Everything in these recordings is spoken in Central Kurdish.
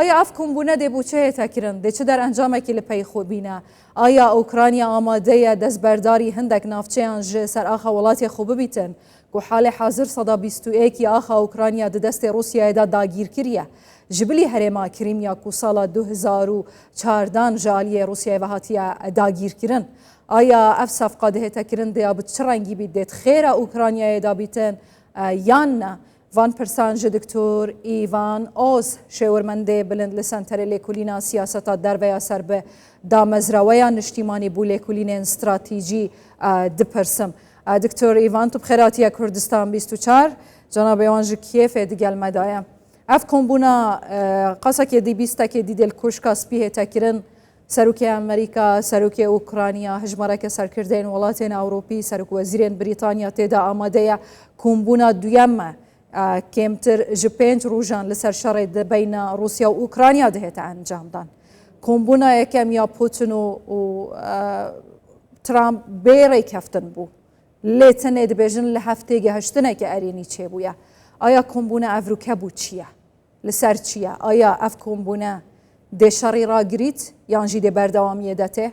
آیا اف کۆمبوونە دێبووچەیە تاکردن دێ چ دەرئەنجامێکی لە پێی خۆ بینە ئایا ئوکرانیا ئامادەیە دەستبەرداری هەندێک ناوچەیان ژێ سەر ئاخا وڵاتی خۆ ببیتن و حالێ حاضر سەدا 21 ئاخا ئوکرانیا دەدەستی رووسیایدا داگیر کردە جبلی هەرێما کریمیا کو ساڵا 2014 ژالیە رووسیای هاتیە داگیرکردن ئایا ئەف سەفقا دەهێتەکردن دەیا بچ ڕەنگی بیت دێت خێرە ئوکرانیایەدا بیتن یان نە Van Persanji Diktor Ivan Oz şêwirmendê bilind li senterê lêkolîna siyaseta derveya serbe damezraweya niştîmanî bû lêkolînên stratîjî dipirsim. Diktor Ivan tu bi xêratiya Kurdistan 24 Cenab-ê wan ji Kiyevê digelme daye. Ev kombûna qasekê dî bîstekê dî dêl koşka spî hêtekirin Serokê Amerîka, Serokê Ukrayna, hejmareke serkirdeyên welatên Ewropî, Serokwezîrên Brîtanya têda amade ye kombûna duyem me. کمتر ji 5 rojan li ser şerê de beyna Rusya û Ukrayna dihête encamdan. Kombûna yekem ya Putin û Trump bêrê keftin bû. Lê tenê dibêjin li heftê gihiştineke erênî çêbûye. Aya kombûna ev rûkebû çi ye? Li ser çi ye? Aya ev kombûne dê şerê ragirît yan jî dê berdewamiyê de tê?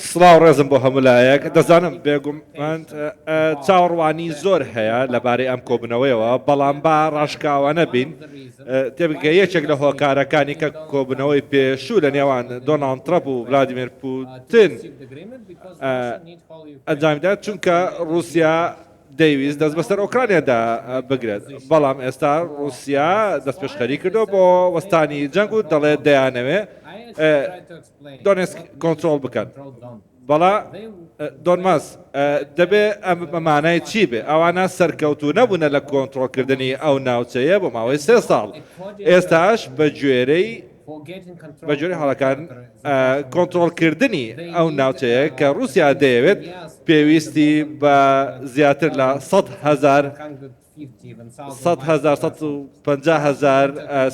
سڵاو ڕێزم بۆ هەمولایەک دەزانم بێگومان چاوەڕوانی زۆر هەیە لەبارەی ئەم کۆبنەوەیەوە بەڵام با ڕاشکاوە نەبین تێبگە یەکێک لە هۆکارەکانی کە کۆبنەوەی پێشوو لە نێوان دۆناڵد ترامپ و ڤلادیمیر پوتین ئەنجامدا چونکە رووسیا دەیویست دەست بەسەر ئۆکرانیادا بگرێت بەڵام ئێستا رووسیا دەست پێشخەری کردو بۆ وەستانی جەنگ و دەڵێت دەیانەوێ دۆنێسک کۆنتترۆل بکەن بەڵا دۆنماس دەبێ ئەم بەمانای چی بێ ئەوانە سەرکەوتو نەبوونە لە کۆنتترۆلکردنی ئەو ناوچەیە بۆ ماوەی 3 ساڵ ئێستاش بە گوێرەی بەجۆری هەڵەکان کۆنتترۆلکردنی ئەو ناوچەیە کە رووسیا دەیەوێت پێویستی بە زیاتر لە 150,000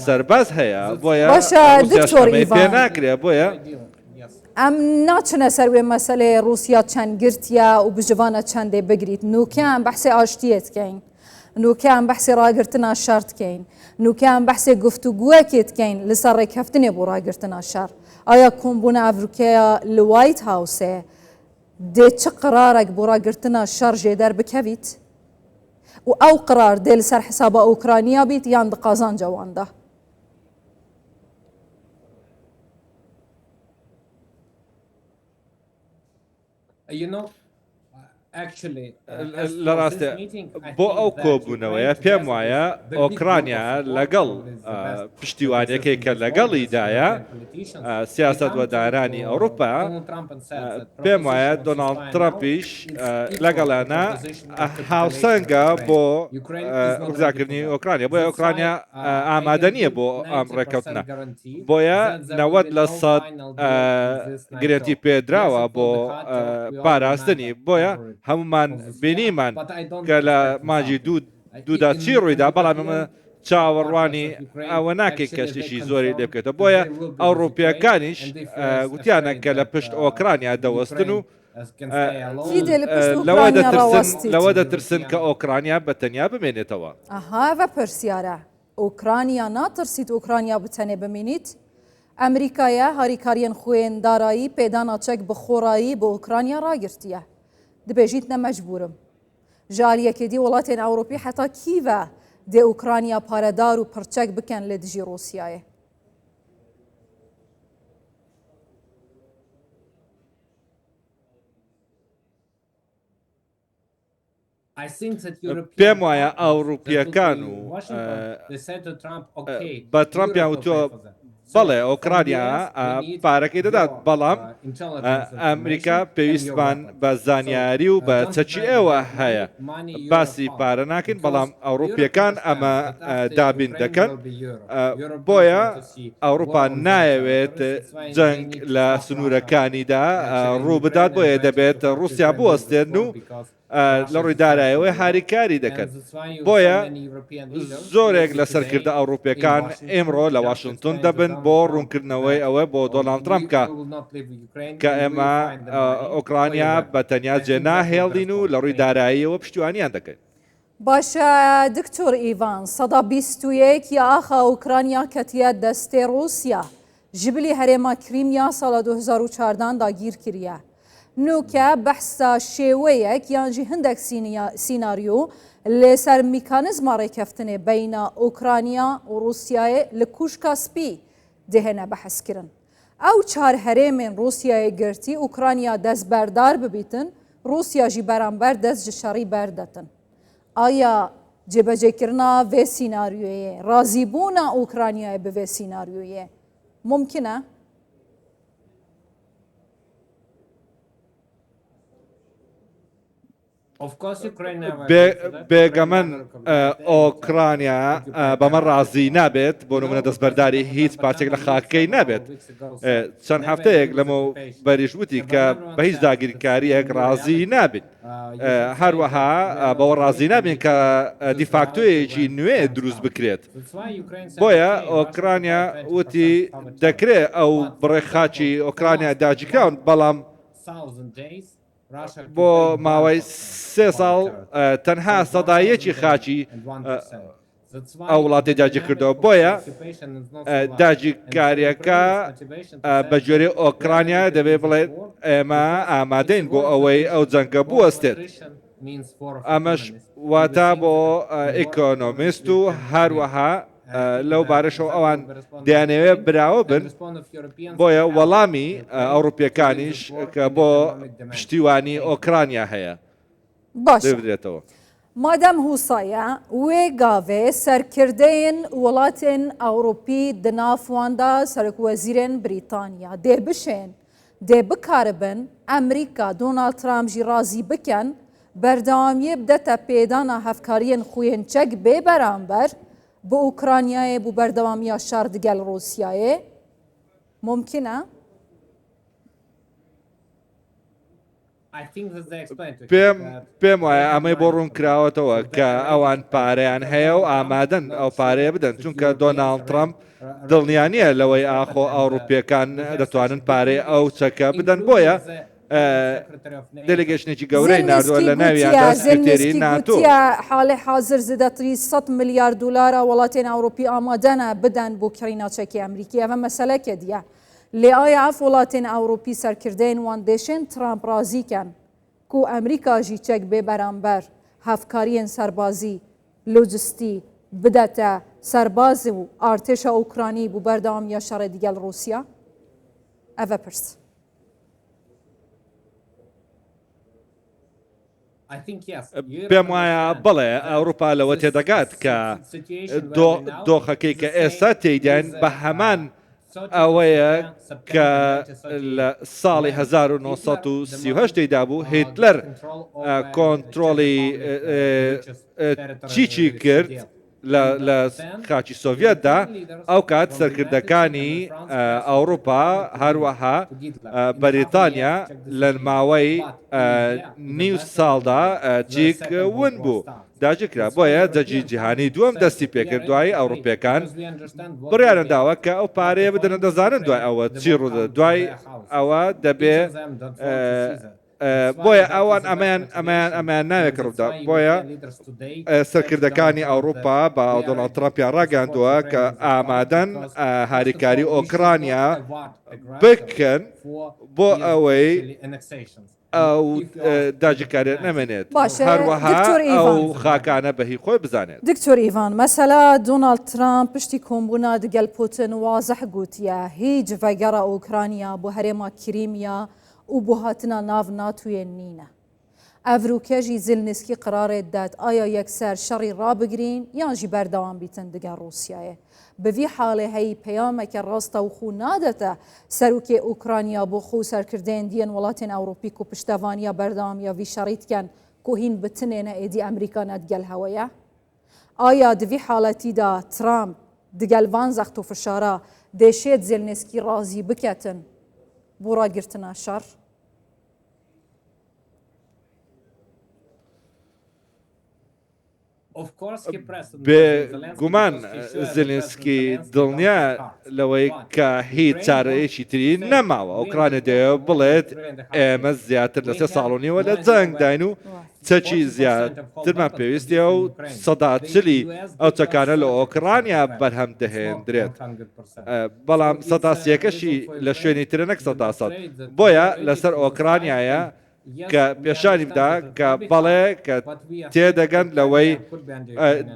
سەرباز هەیە بۆیە پێ ناکرێت بۆیە ئەم ناچنە سەر وێ مەسەلەی رووسیا چەند گرتیا و بژوانە چەندێ بگریت نوکیان بەحسێ ئاشتیەتکەین نوکیان بەحسێ ڕاگرتنا شارتکەین نوکیان بەحسێ گفتوگووەکێتکەین لەسەر ڕێککەفتنێ بۆ ڕاگرتنا شار ئایا کۆمبوونە ئەڤروکەیە لە وایت هاوسێ دێ چ قرارێک بۆ ڕاگرتنا شەڕ ژێدەر بکەویت و ئەو قرار دێ لەسەر حسابە ئوکرانیا بیت یان دقازان جەواندا لە ڕاستە بۆ ئەو کۆبوونەوەیە پێم وایە ئۆکرانیا لەگەڵ پشتیوانەکەی کە لەگەڵیدایە سیاست وەدارانی ئەوروپا پێم وایە دۆناڵد ترامپیش لەگەڵانە هاوسەنگە بۆ ڕزاکردنی ئۆکرانیا بۆیە ئۆکرانیا ئامادە نییە بۆ ئەم ڕێکەوتنە بۆیە 90% گرنتی پێدراوە بۆ پاراستنی بۆیە هەمومان بینیمان کە لە ماجی دوودا چی ڕوویدا بەڵام ئەمە چاوەڕوانی ئەوە ناکەی کەسیشی زۆری لێ بکەێتەوە بۆیە ئەوروپیەکانیش گوتیانە کە لە پشت ئۆکرانیا دەوەستن و لەوە دەترسن کە ئۆکرانیا بەتەنیا بمێنێتەوە ئەها پرسیارە ئۆکرانیا ناترسیت ئۆکرانیا بتەنێ بمێنیت ئەمریکایە هاریکاریان خوێندارایی پێدانا چەک بە خۆڕایی بۆ ئۆکرانیا ڕاگرتیە دبێژیت نەمەجبورم ژاریەکێدی وڵاتێن ئەوروپی حتا کیڤە دێ ئوکرانیا پارەدار و پرچەک بکەن لە دژی ڕووسیایە پێم وایە ئەوروپیەکان و بە ترامپیان وتووە بەڵێ ئۆکرانیا پارەکەی دەدات بەڵام ئەمریکا پێویستمان بە زانیاری و بە چەکی ئێوە هەیە باسی پارە ناکەین بەڵام ئەوروپیەکان ئەمە دابین دەکەن بۆیە ئەوروپا نایەوێت جەنگ لە سنوورەکانیدا ڕوو بدات بۆیە دەبێت رووسیا بوەستێن و لە ڕوویدارایەوەی هاریکاری دەکەن بۆیە زۆرێک لە سەرکردە ئەوروپیەکان ئێمڕۆ لە واشنگتن دەبن بۆ ڕوونکردنەوەی ئەوە بۆ دۆناڵد ترامپ کە ئێمە ئۆکرانیا بە تەنیا جێ ناهێڵدین و لە ڕووی داراییەوە پشتیوانیان دەکەین. باشە دکتۆر ئیڤان سەدا 21 یا ئاخا ئوکرانیا کەتیە دەستێ رووسیا ژبلی هەرێما کریمیا ساڵە 2014 داگیر کردە. نوکە بەحسا شێوەیەک یانجی هەندێک سیناریۆ لەسەر میکانزما ڕێکەفتنێ بەینە ئوکرانیا و رووسایە لە کوشکا سپی دێهێنە بەحەسکردن. ئەو چار هەرێمێن رووسایە گرتی ئوکرانیا دەست بەردار ببیتن رووسیاژی بەرامبەر دەست ji شەڕی بەردەتن. ئایا جێبەجێکردنا vê سیناریۆیە ڕازیبوونا ئوکرانیایە bi vê سیناریۆیە ممکنە؟ بێگەمەن ئۆکرانیا بەمە ڕازی نابێت بۆ نمونە دەستبەرداری هیچ پارچێک لە خاکەی نابێت. چەند هەفتەیەک لەمە بەریشوتی کە بە هیچ داگیرکاریەک ڕازی نابێت. هەروەها بەوە ڕازی نابین کە دیفاکتۆیەکی نوێ دروست بکرێت. بۆیە ئۆکرانیا وتی دەکرێت ئەو بڕێ خاچی ئۆکرانیا داگیرکراون بەڵام بۆ ماوەی 3 ساڵ تەنها سەدایەکی خاچی ئەو وڵاتی داگیر کردەوە. بۆیە داگیرکاریەکە بە جۆرەی ئۆکرانیا دەبێت بڵێت ئێمە ئامادەین بۆ ئەوەی ئەو جەنگە بوەستێت. ئەمەش واتە بۆ ئیکۆنۆمیست و هەروەها لەو بارەشەوە ئەوان دەیانەوێت براوە بن بۆیە وەڵامی ئەوروپیەکانیش کە بۆ پشتیوانی ئۆکرانیا هەیە دەبرێتەوە. مادەم هوسایە وێ گاوێ سەرکردەیەن وڵاتên ئەوروپی دنافواندا سەرۆکوەزیرên بریتانیا دێ بشێن دێ بکاربن ئەمریکا دۆناڵد ترامپ ژی ڕازی بکەن بەردەوامیە بدەتە پێدانا هەفکاریên خوێن چەک بێ بەرامبەر بۆ ئوکرانیایە بوو بەردەوامیە شار دگەل رووسایە ممکنە؟ پێم وایە ئەمەی بۆ ڕوون کراوەتەوە کە ئەوان پارەیان هەیە و ئامادەن ئەو پارەیە بدەن چونکە دۆناڵد ترامپ دڵنیانیە لەوەی ئاخۆ ئەوروپیەکان دەتوانن پارەی ئەو چەکە بدەن. بۆیە دەلێگەشتێکی گەورەی نردووە لە ناویاندا سکرتێری ناتۆ حاڵی حاضر زدەتری 100 میلیارد دلارە وڵاتێن ئەوروپی ئامادەنە بدەن بۆ کڕیناچەکی ئەمریکی ئەمە مەسەلەکە دیە لێ ئایا ئەف وڵاتێن ئەوروپی سەرکردەیەن وان دێشێن ترامپ ڕازیکەن کو ئەمریکاژی چەک بێ بەرامبەر هەفکاریên سەربازی لۆجستی بدەتە سەربازی و ئارتێشە ئوکرانی بوو بەردەوامیە شەڕێ دیگەل رووسیا؟ ئەڤە پرس. پێم وایە بڵێ ئەوروپا لەوە تێدەگات کە دۆخەکەی کە ئێستا تێیدان بە هەمان ئەوەیە کە لە ساڵی 1930 تێدا بوو هیتلەر کۆنتترۆڵی چیچی کرد لە خاچی سۆڤێتدا ئەو کات سەرکردەکانی ئەوروپا هەروەها بەریتانیا لە ماوەی نیو ساڵدا جیک ون بوو داگیرکرا. بۆیە جەجی جیهانی دووەم دەستی پێکرد دوای ئەوروپیەکان بڕیارەنداوە کە ئەو پارەیە بدەنە دەزانن دوای ئەوە چی ڕوودە دوای ئەوە دەبێ بۆیە ئەوان ئەمان ناوێت ڕوودا. بۆیە سەرکردەکانی ئەوروپا بە دۆناڵد ترامپیان ڕاگەاندووە کە ئامادەن هاریکاری ئۆکرانیا بکەن بۆ ئەوەی ئەو داگیرکاریت نەمێنێت هەروەها ئەو خاکانە بەهی خۆی بزانێت. دکتۆر ئیڤان مەسەلا دۆناڵد ترامپ پشتی کۆمبوونا دگەل پوتن وازەح گوتیە هیچ ڤەگەڕە ئوکرانیا بۆ هەرێما کریمیا و بۆ هاتنە ناو ناتوێن نینە. ئەڤروکێژی زلنسکی قرارێت داد ئایا یەکسەر شەڕی ڕابگرین یانژی بەردەوام بیتن دگەل رووسایە. بڤی حاڵێ هەی پەیامێکە ڕاستە و خو نادەتە سەرۆکێ ئوکرانیا بۆ خۆ سەرکردێن دیەن وڵاتێن ئەوروپیک و پشتەوانیا بەردەوامیە ڤی شەڕیتکەن کوهین بتنێنە ئێدی ئەمریکا نەدگەل هەوەیە؟ ئایا دڤی حاڵەتیدا ترامپ دگەل ڤان زەخت و فشارە دێشێت زلنسکی ڕازی بکەتن بۆ ڕاگرتنە شەڕ؟ بێگومان زلێنسکی دڵنیا لەوەی کە هیچ چارەیەکی تری نەماوە ئۆکرانیا دەیەوە بڵێت ئێمە زیاتر لە 3 ساڵونیەوە لە جەنگ داین و چەکی زیاترمان پێویستە و سەداچلی ئەو چەکانە لە ئۆکرانیا بەرهەم دەهێنرێت بەڵام سەداسیەکەشی لە شوێنی ترە نەک سەداسەد بۆیە لەسەر ئۆکرانیایە کە پێشانی بدا کە بەڵێ کە تێدەگەن لەوەی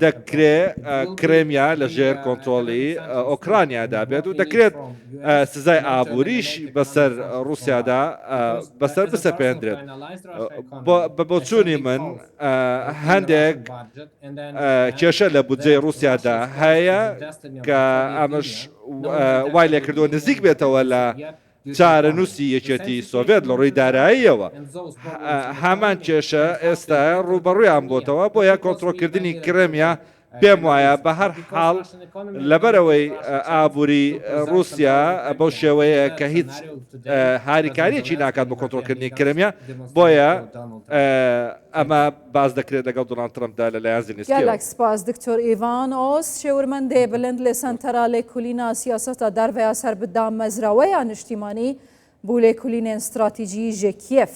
دەکرێت کرێمیا لە ژێر کۆنتترۆلی ئۆکرانیادا بێت و دەکرێت سزای ئابووریش بەسەر رووسیادا بەسەر بسەپێندرێت بە بۆچوونی من هەندێک کێشە لە بودجێ رووسیادا هەیە کە ئەمەش وای لێ کردووە نزیک بێتەوە لە چارە نووسی یەکێتی سۆڤێت لە ڕووی داراییەوە هەمان کێشە ئێستا ڕوبەڕوویان بۆتەوە بۆ یە کۆنتترۆلکردنی کرێمیا پێم وایە بە هەر حاڵ لەبەرەوەی ئابووری رووسیا بەو شێوەیە کە هیچ هاریکاریەکی ناکات بە کۆنتترۆلکردنی کرێمیا بۆیە ئەمە باز دەکرێت لەگەڵ دۆناڵد ترەمپدا لەلایەن زلێنسکی گەلێک سپاس دکتۆر ئیڤان ئۆس شێورمەندێ بلند لە سەنتەرا لێکولینە سیاسەتە دەرڤەیە سەر بدام مەزراوەیە نیشتیمانی بوو لێکولینێن استراتیژی ژێ کیێف